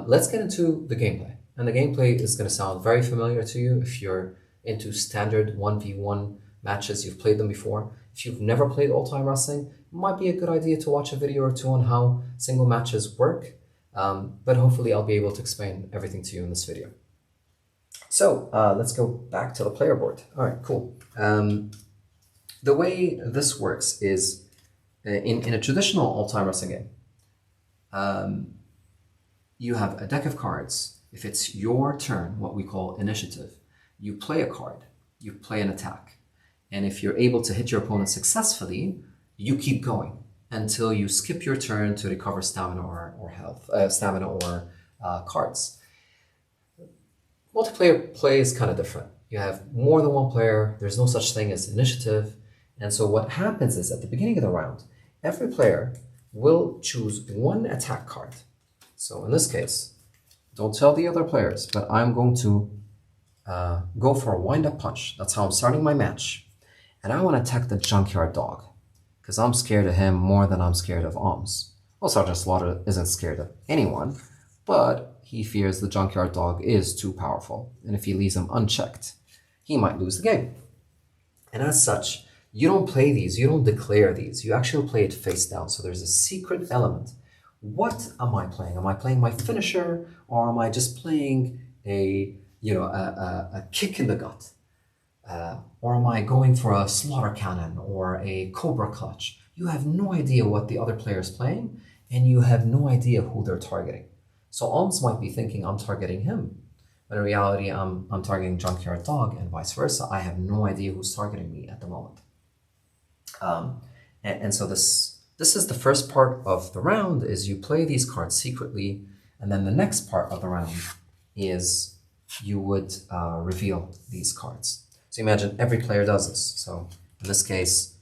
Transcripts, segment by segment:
Let's get into the gameplay. And the gameplay is going to sound very familiar to you if you're into standard 1v1 matches, you've played them before. If you've never played Old Time Wrestling, it might be a good idea to watch a video or two on how single matches work. But hopefully I'll be able to explain everything to you in this video. So let's go back to the player board. All right, cool. The way this works is in a traditional Old Time Wrestling game, you have a deck of cards. If it's your turn, what we call initiative, you play a card, you play an attack. And if you're able to hit your opponent successfully, you keep going until you skip your turn to recover stamina or health, cards. Multiplayer play is kind of different. You have more than one player, there's no such thing as initiative. And so what happens is at the beginning of the round, every player will choose one attack card. So in this case, don't tell the other players, but I'm going to go for a wind-up punch. That's how I'm starting my match. And I want to attack the Junkyard Dog, because I'm scared of him more than I'm scared of Oms. Well, Sergeant Slaughter isn't scared of anyone, but he fears the Junkyard Dog is too powerful, and if he leaves him unchecked, he might lose the game. And as such, you don't play these, you don't declare these, you actually play it face down. So there's a secret element. What am I playing? Am I playing my finisher, or am I just playing a kick in the gut? Or am I going for a slaughter cannon or a cobra clutch? You have no idea what the other player is playing, and you have no idea who they're targeting. So Oms might be thinking I'm targeting him, but in reality I'm targeting Junkyard Dog, and vice versa. I have no idea who's targeting me at the moment. And so this is the first part of the round, is you play these cards secretly, and then the next part of the round is you would reveal these cards. So imagine every player does this. So in this case,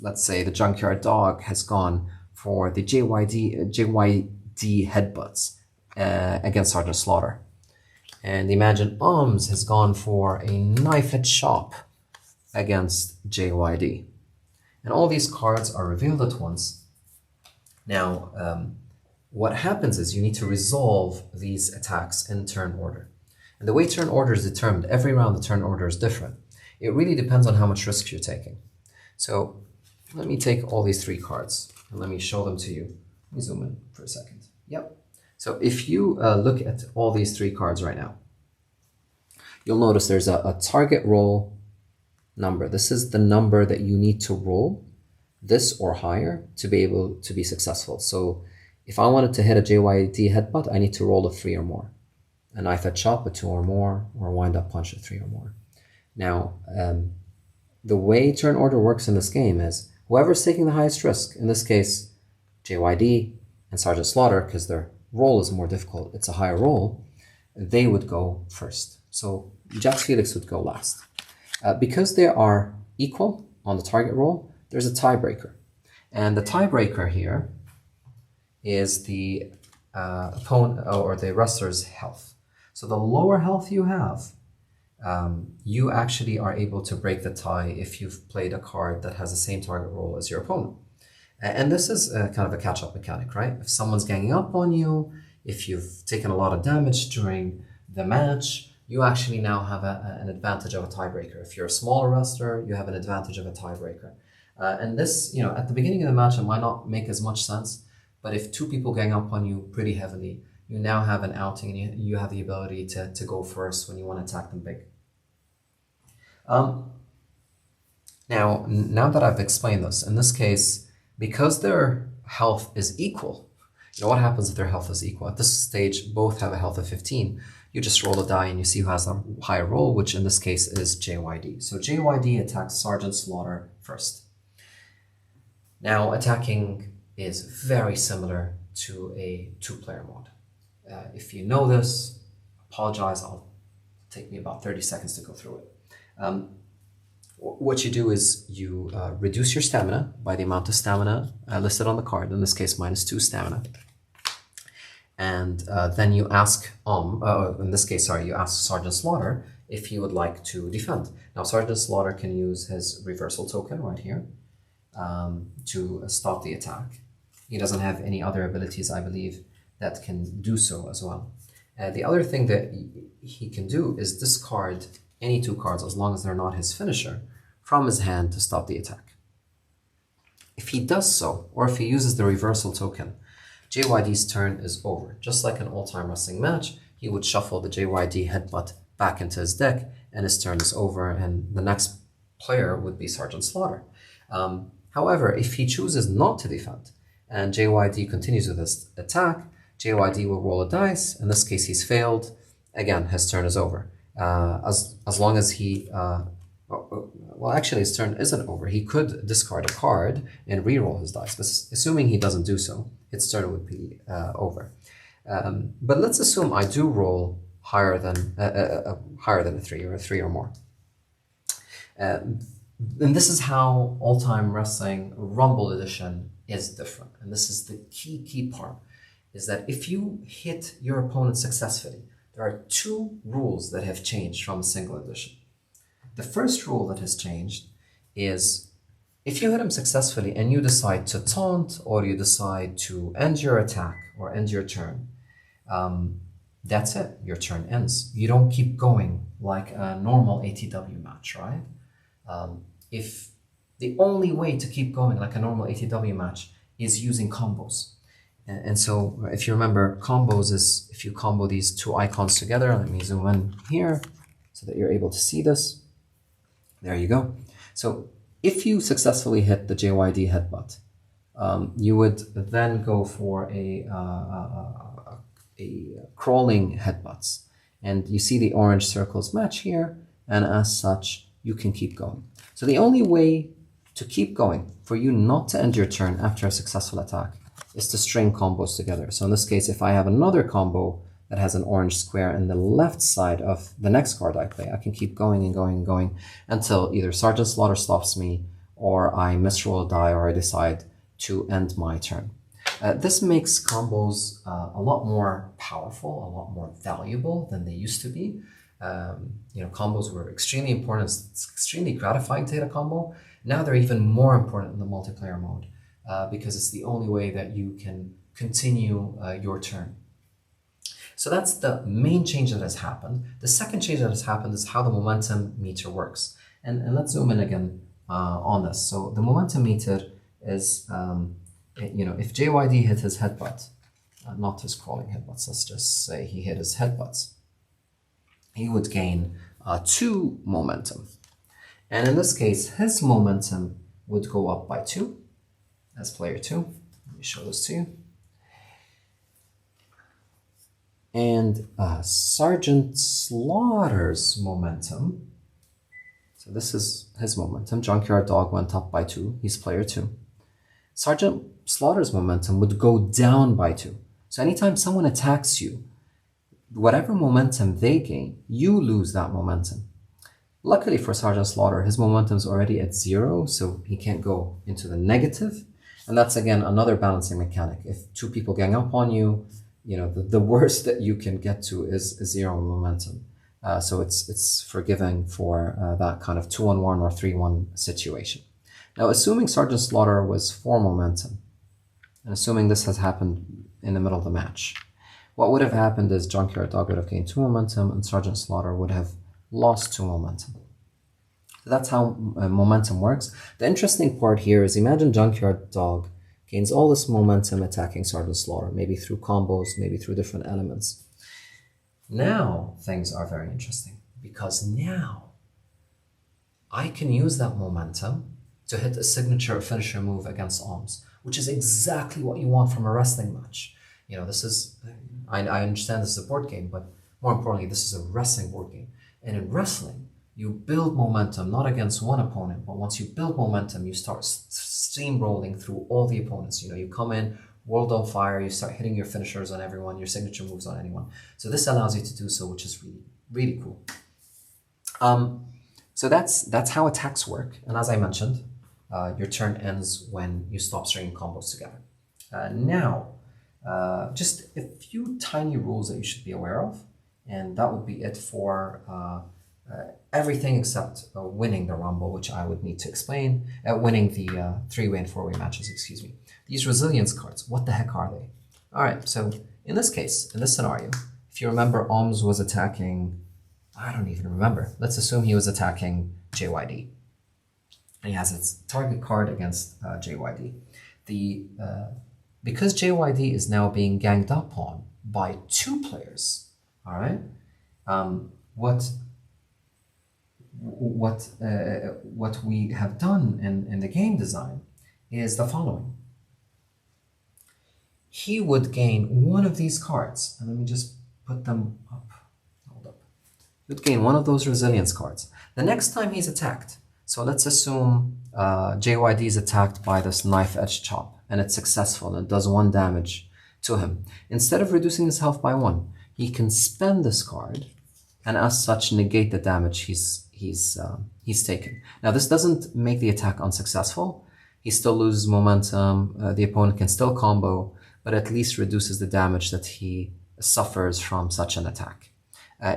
let's say the Junkyard Dog has gone for the JYD headbutts against Sergeant Slaughter. And imagine Oms has gone for a knife and chop against JYD. And all these cards are revealed at once. Now, what happens is you need to resolve these attacks in turn order. And the way turn order is determined, every round the turn order is different. It really depends on how much risk you're taking. So let me take all these three cards and let me show them to you. Let me zoom in for a second. Yep. So if you look at all these three cards right now, you'll notice there's a target roll number. This is the number that you need to roll, this or higher, to be able to be successful. So if I wanted to hit a JYD headbutt, I need to roll a 3 or more. A knife at chop, a 2 or more, or a wind-up punch, a 3 or more. Now, the way turn order works in this game is whoever's taking the highest risk, in this case, JYD and Sergeant Slaughter, because their roll is more difficult, it's a higher roll, they would go first. So Jax Felix would go last. Because they are equal on the target roll, there's a tiebreaker. And the tiebreaker here is the opponent or the wrestler's health. So the lower health you have, you actually are able to break the tie if you've played a card that has the same target roll as your opponent. And this is kind of a catch-up mechanic, right? If someone's ganging up on you, if you've taken a lot of damage during the match, you actually now have an advantage of a tiebreaker. If you're a smaller wrestler, you have an advantage of a tiebreaker. And this, at the beginning of the match, it might not make as much sense, but if two people gang up on you pretty heavily, you now have an outing, and you have the ability to go first when you want to attack them big. Now that I've explained this, in this case, because their health is equal, what happens if their health is equal? At this stage, both have a health of 15. You just roll a die and you see who has a higher roll, which in this case is JYD. So JYD attacks Sergeant Slaughter first. Now, attacking is very similar to a two-player mode. If you know this, apologize, it'll take me about 30 seconds to go through it. What you do is you reduce your stamina by the amount of stamina listed on the card, in this case -2 stamina. And then you ask you ask Sergeant Slaughter if he would like to defend. Now Sergeant Slaughter can use his reversal token right here to stop the attack. He doesn't have any other abilities, I believe, that can do so as well. The other thing that he can do is discard any 2 cards, as long as they're not his finisher, from his hand to stop the attack. If he does so, or if he uses the reversal token, JYD's turn is over. Just like an all-time wrestling match, he would shuffle the JYD headbutt back into his deck, and his turn is over, and the next player would be Sergeant Slaughter. However, if he chooses not to defend, and JYD continues with his attack, JYD will roll a dice. In this case, he's failed. Again, his turn is over. As long as he... well, actually, his turn isn't over. He could discard a card and re-roll his dice, but assuming he doesn't do so, his turn would be over. But let's assume I do roll higher than a 3, or a 3 or more. And this is how All-Time Wrestling Rumble Edition is different. And this is the key part, is that if you hit your opponent successfully, there are 2 rules that have changed from a single edition. The first rule that has changed is if you hit him successfully and you decide to taunt, or you decide to end your attack or end your turn, that's it. Your turn ends. You don't keep going like a normal ATW match, right? If the only way to keep going like a normal ATW match is using combos. And so if you remember, combos is if you combo these 2 icons together. Let me zoom in here so that you're able to see this. There you go. So if you successfully hit the JYD headbutt, you would then go for a crawling headbutts. And you see the orange circles match here, and as such, you can keep going. So the only way to keep going, for you not to end your turn after a successful attack, is to string combos together. So in this case, if I have another combo that has an orange square in the left side of the next card I play, I can keep going and going and going until either Sergeant Slaughter stops me, or I misroll a die, or I decide to end my turn. This makes combos a lot more powerful, a lot more valuable than they used to be. Combos were extremely important. It's extremely gratifying to hit a combo. Now they're even more important in the multiplayer mode because it's the only way that you can continue your turn. So that's the main change that has happened. The second change that has happened is how the momentum meter works. And let's zoom in again on this. So the momentum meter is, if JYD hit his headbutt, not his crawling headbutts, let's just say he hit his headbutts, he would gain 2 momentum. And in this case, his momentum would go up by 2 as player 2. Let me show this to you. And Sergeant Slaughter's momentum, so this is his momentum. Junkyard Dog went up by 2. He's player 2. Sergeant Slaughter's momentum would go down by 2. So anytime someone attacks you, whatever momentum they gain, you lose that momentum. Luckily for Sergeant Slaughter, his momentum's already at 0, so he can't go into the negative. And that's, again, another balancing mechanic. If 2 people gang up on you, the worst that you can get to is 0 momentum. So it's forgiving for that kind of 2-on-1 or 3-1 situation. Now, assuming Sergeant Slaughter was 4 momentum, and assuming this has happened in the middle of the match, what would have happened is Junkyard Dog would have gained 2 momentum, and Sergeant Slaughter would have lost 2 momentum. So that's how momentum works. The interesting part here is, imagine Junkyard Dog gains all this momentum attacking Sergeant Slaughter, maybe through combos, maybe through different elements. Now things are very interesting, because now I can use that momentum to hit a signature finisher move against Alms, which is exactly what you want from a wrestling match. This is, I understand this is a board game, but more importantly, this is a wrestling board game. And in wrestling, you build momentum, not against one opponent, but once you build momentum, you start steamrolling through all the opponents. You come in, world on fire, you start hitting your finishers on everyone, your signature moves on anyone. So this allows you to do so, which is really, really cool. So that's how attacks work. And as I mentioned, your turn ends when you stop stringing combos together. Now, just a few tiny rules that you should be aware of, and that would be it for everything except winning the Rumble, which I would need to explain, winning the 3-way and 4-way matches, excuse me. These resilience cards, what the heck are they? All right, so In this case, in this scenario, if you remember, Oms was attacking, I don't even remember. Let's assume he was attacking JYD. And he has its target card against JYD. Because JYD is now being ganged up on by 2 players, all right? What we have done in the game design is the following. He would gain one of these cards, and let me just put them up. Hold up. He would gain one of those resilience cards. The next time he's attacked, so let's assume JYD is attacked by this knife edge chop, and it's successful and it does 1 damage to him. Instead of reducing his health by 1, he can spend this card, and as such negate the damage he's taken. Now this doesn't make the attack unsuccessful. He still loses momentum. The opponent can still combo, but at least reduces the damage that he suffers from such an attack.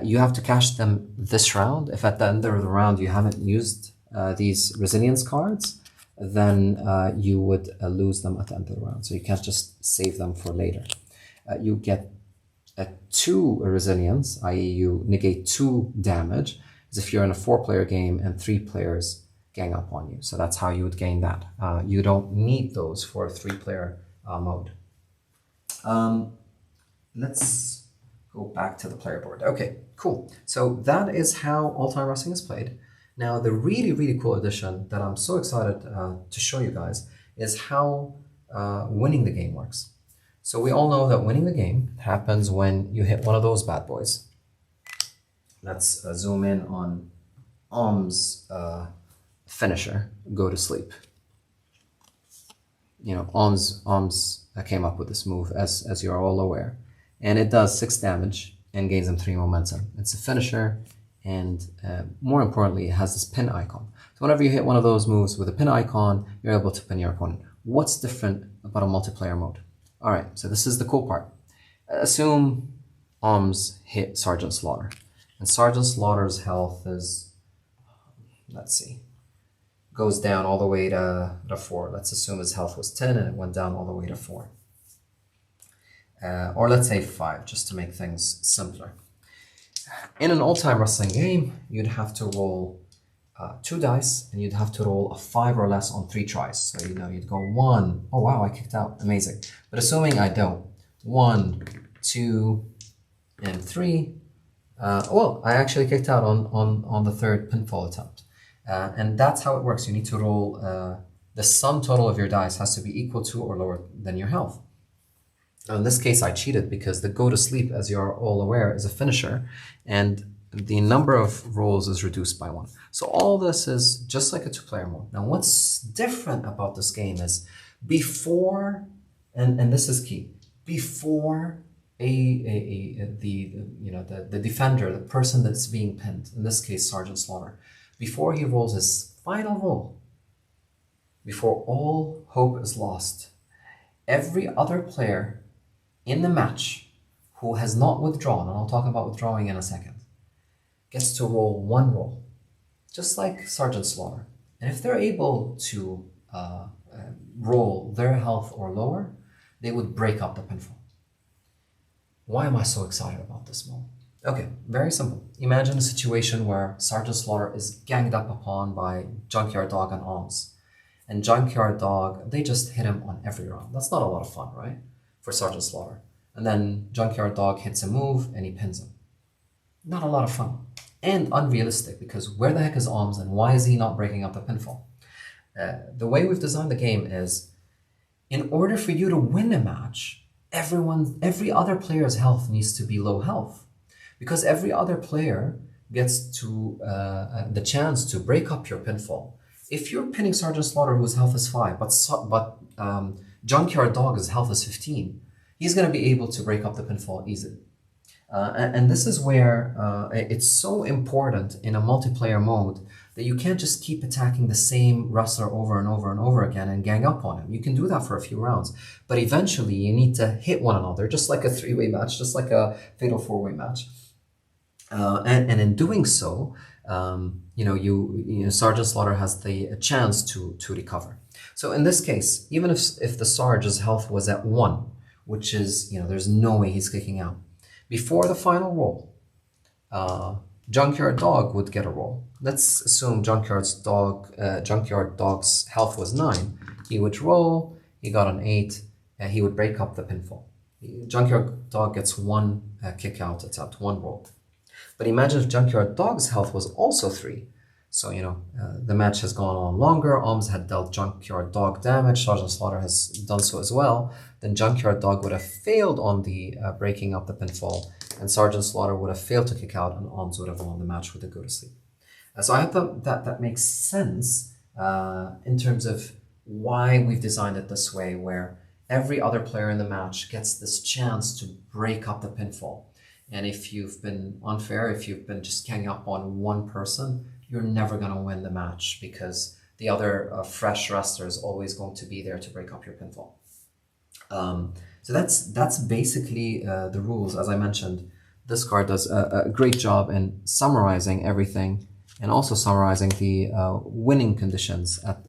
You have to cash them this round. If at the end of the round you haven't used these resilience cards, then you would lose them at the end of the round. So you can't just save them for later. You get 2 resilience, i.e. you negate 2 damage, as if you're in a 4-player game and 3 players gang up on you. So that's how you would gain that. You don't need those for a 3-player mode. Let's go back to the player board. Okay, cool. So that is how All-Time Wrestling is played. Now, the really, really cool addition that I'm so excited to show you guys is how winning the game works. So we all know that winning the game happens when you hit one of those bad boys. Let's zoom in on Om's finisher, Go to Sleep. You know, Om's came up with this move, as you're all aware. And it does 6 damage and gains them 3 momentum. It's a finisher, and more importantly, it has this pin icon. So whenever you hit one of those moves with a pin icon, you're able to pin your opponent. What's different about a multiplayer mode? All right, so this is the cool part. Assume Oms hit Sergeant Slaughter. And Sergeant Slaughter's health is, let's see, goes down all the way to 4. Let's assume his health was 10 and it went down all the way to 4. Or let's say 5, just to make things simpler. In an All-Time Wrestling game, you'd have to roll 2 dice, and you'd have to roll a 5 or less on 3 tries. So, you know, you'd go 1, oh wow, I kicked out, amazing. But assuming I don't, 1, 2, and 3, well, I actually kicked out on the 3rd pinfall attempt. And that's how it works. You need to roll, the sum total of your dice has to be equal to or lower than your health. Now, in this case, I cheated because the Go to Sleep, as you're all aware, is a finisher, and the number of rolls is reduced by 1. So all this is just like a 2-player mode. Now, what's different about this game is before, and this is key, before the defender, the person that's being pinned, in this case, Sergeant Slaughter, before he rolls his final roll, before all hope is lost, every other player in the match who has not withdrawn, and I'll talk about withdrawing in a second, gets to roll 1 roll, just like Sergeant Slaughter. And if they're able to roll their health or lower, they would break up the pinfall. Why am I so excited about this mode? Okay, very simple. Imagine a situation where Sergeant Slaughter is ganged up upon by Junkyard Dog and Oms. And Junkyard Dog, they just hit him on every round. That's not a lot of fun, right? For Sergeant Slaughter. And then Junkyard Dog hits a move and he pins him. Not a lot of fun. And unrealistic, because where the heck is Oms and why is he not breaking up the pinfall? The way we've designed the game is, in order for you to win a match, every other player's health needs to be low health. Because every other player gets to the chance to break up your pinfall. If you're pinning Sergeant Slaughter, whose health is 5, but Junkyard Dog's health is 15, he's going to be able to break up the pinfall easily. And this is where it's so important in a multiplayer mode that you can't just keep attacking the same wrestler over and over and over again and gang up on him. You can do that for a few rounds, but eventually you need to hit one another, just like a 3-way match, just like a fatal 4-way match. And in doing so, Sergeant Slaughter has the chance to recover. So in this case, even if the Sarge's health was at 1, which is, there's no way he's kicking out. Before the final roll, Junkyard Dog would get a roll. Let's assume Junkyard Dog's health was 9. He would roll, he got an 8, and he would break up the pinfall. Junkyard Dog gets 1 kick out attempt, 1 roll. But imagine if Junkyard Dog's health was also 3. So, the match has gone on longer. Oms had dealt Junkyard Dog damage. Sergeant Slaughter has done so as well. Then Junkyard Dog would have failed on the breaking up the pinfall, and Sergeant Slaughter would have failed to kick out, and Oms would have won the match with a go to sleep. So I hope that makes sense in terms of why we've designed it this way, where every other player in the match gets this chance to break up the pinfall. And if you've been unfair, if you've been just ganging up on one person, you're never going to win the match, because the other fresh wrestler is always going to be there to break up your pinfall. So that's basically the rules. As I mentioned, this card does a great job in summarizing everything, and also summarizing the winning conditions at